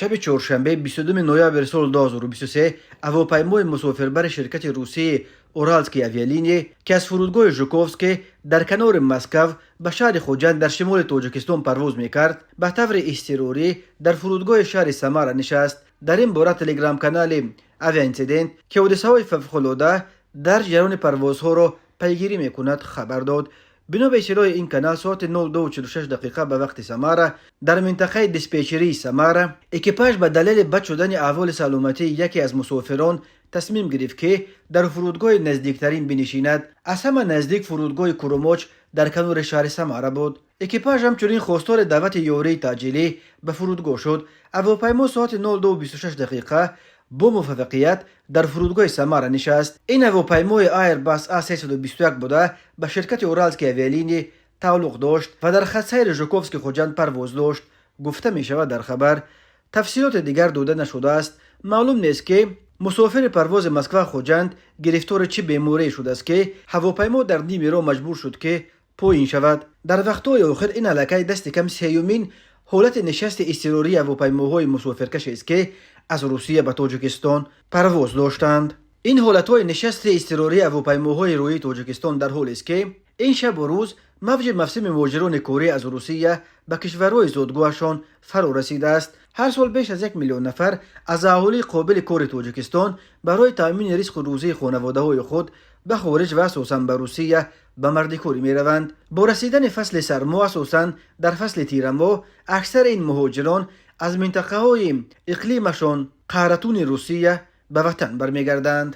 شب چهارشنبه 22 نوامبر سال 2023 هواپیمای مسافربر شرکت روسی اورالسکی اویالینی که از فرودگاه ژوکوفسکی در کنار مسکو به شهر خوجند در شمال تاجیکستان پرواز میکرد به طور اضطراری در فرودگاه شهر سمارا نشست. در این باره تلگرام کانال اویا اینسیدنت که حادثه‌های فوق‌العاده در جریان پروازها را پیگیری میکند خبر داد. بنا به اشاره این کانال ساعت 02:46 دقیقه به وقت سمارا در منطقه دیسپچری سمارا اکیپاژ به دلیل بد شدن احوال سلامتی یکی از مسافران تصمیم گرفت که در فرودگاه نزدیکترین بنشیند. از همه نزدیک فرودگاه کروماچ در کنار شهر سمارا بود. اکیپاژ همچنین خواستار دعوت یاری تعجیلی به فرودگاه شد. هواپیما ساعت 02:26 دقیقه با موفقیت در فرودگاه سمارا نشست. این هواپیمای ایرباس A321 بوده به شرکت اورالسکی اویالینی تعلق داشت و در خط سیر ژوکوفسکی خوجند پرواز داشت. گفته می شود در خبر. تفصیلات دیگر داده نشده است. معلوم نیست که مسافر پرواز مسکو خوجند گرفتار چه بیماری شده است که هواپیما در نیم راه مجبور شد که پایین شود. در وقت‌های آخر این علاقه دست کم سیومین حالت نشست اضطراری هواپیماهای مسافرکش است که از روسیه به تاجیکستان پرواز داشتند. این حالت‌های نشست اضطراری هواپیماهای روی تاجیکستان در حالی است که این شب و روز موج موسم مهاجران کوری از روسیه به کشورهای زادگاهشان فرا رسیده است. هر سال بیش از 1 میلیون نفر از اهالی قابل کار تاجیکستان برای تامین رزق روزی خانواده‌های خود به خارج و اساساً به روسیه به مردکاری می روند. با رسیدن فصل سرما اساساً در فصل تیر ماه اکثر این مهاجران از منطقه های اقلیمشان قهرتون روسیه به وطن برمیگردند.